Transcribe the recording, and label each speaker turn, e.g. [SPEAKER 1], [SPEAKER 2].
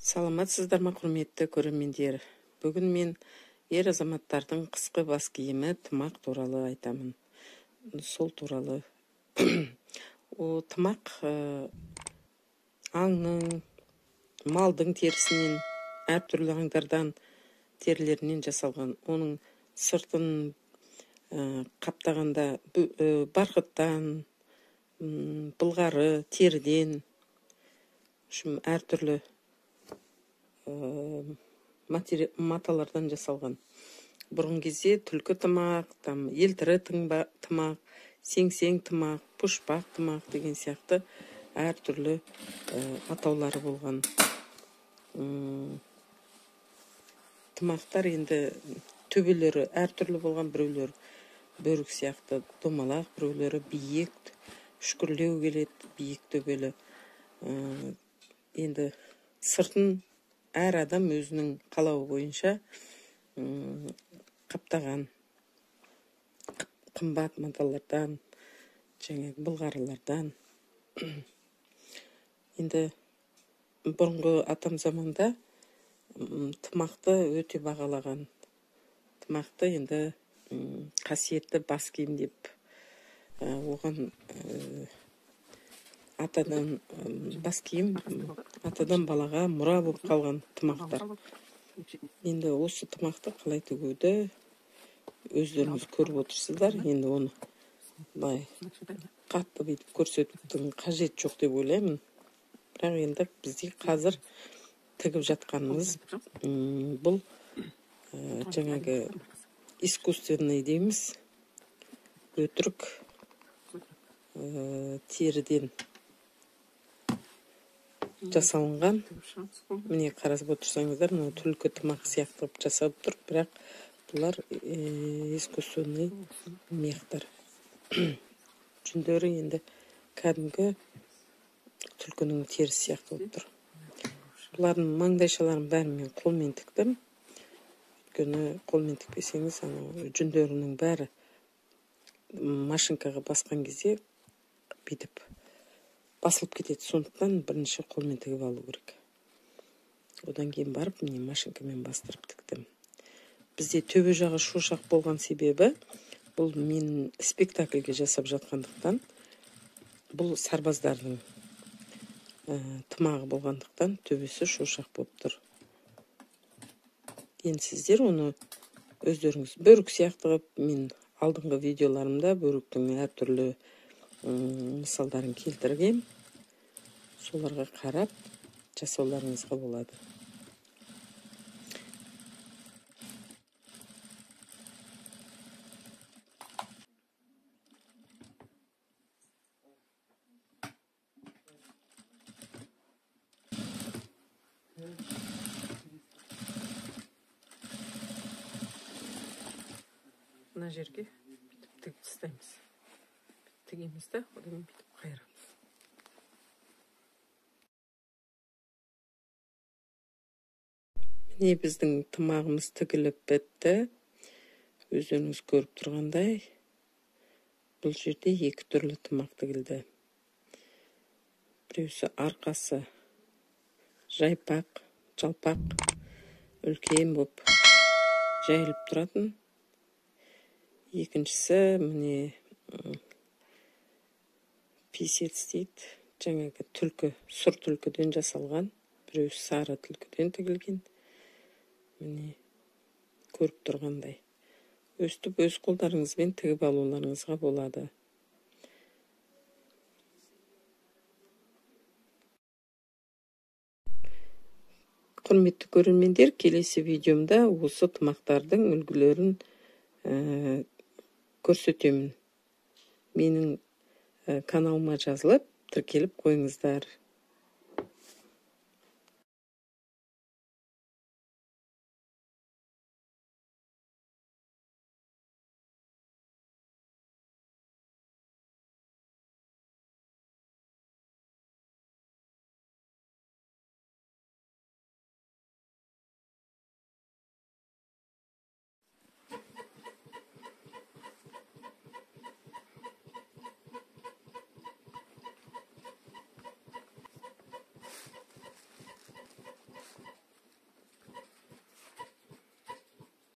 [SPEAKER 1] Саламатсыздар ма, құрметті көрермендер? Бүгін мен ер азаматтардың қысқы бас киімі тымақ туралы айтамын. Сол туралы о тымақ аңның, малдың терісінен, әртүрлі аңдардан терілерінен жасалған. Оның сыртын қаптағанда барқыттан, былғары, теріден, әртүрлі маталардан жасалған. Бұрын кезде түлкі тымақ, елтірі тымақ, сеңсең тымақ, пұшпақ тымақ деген сияқты әртүрлі атаулары болған. Тымақтар енді төбелері әртүрлі болған, біреулер бөрік сияқты домалақ, біреулері биік, үшкірлеу келеді, биік төбелі. Енді сыртын әр адам өзінің қалауы бойынша қаптаған қымбат маталардан, былғарылардан. Енді бұрынғы атам заманда тымақты өте бағалаған. Тымақты енді қасиетті бас киім деп оған атадан бас киім, атадан балаға мұра болып қалған тымақтар. Енді осы тымақты қалай тігуді өздеріңіз көріп отырсыздар. Енді оны қатты бүйтіп көрсетудің қажет жоқ деп ойлаймын. Бірақ енді бізде қазір тігіп жатқанымыз бұл жаңағы искусственный дейміз, өтірік теріден жасалынған. Міне қарасып отырсаңыздар, мына түлкі тымақ сияқты жасап тұр, бірақ бұлар искусственный мехтар. Жүндері енді кәдімгі түлкінің терісі сияқты болып тұр. Бұлардың маңдайшаларын бәрін мен қолмен тіктім. Өйткені қолмен тікпесеңіз, жүндерінің бәрі машинкаға басқан кезде бүйтіп басылып кетеді. Сондықтан бірінші қолмен тігіп алу керек. Одан кейін барып, міне машинкамен бастырып тіктім. Бізде төбе жағы шошақ болған себебі, бұл мен спектакльге жасап жатқандықтан, бұл сарбаздардың тымағы болғандықтан төбесі шошақ болып тұр. Енді сіздер оны өздеріңіз бөрік сияқты қылып, мен алдыңғы видеоларымда бөріктің әртүрлі мысалдарын келтіргем. Соларға қарап жасауларыңызға болады. Мына жерге тігіп тастаймыз. Тігеміз де, одан бүйтіп қайырамыз. Міне біздің тымағымыз тігіліп бітті. Өздеріңіз көріп тұрғандай, бұл жерде екі түрлі тымақ тігілді. Біреусі арқасы жайпақ, жалпақ, үлкен болып жайылып тұратын. Екіншісі міне писец дейді, жаңағы түлкі, сұр түлкіден жасалған, біреу сары түлкіден тігілген. Міне көріп тұрғандай. Өстіп өз қолдарыңызбен тігіп алуларыңызға болады. Құрметті көрермендер, келесі видеомда осы тымақтардың үлгілерін көрсетемін. Менің каналыма жазылып, тіркеліп қойыңыздар.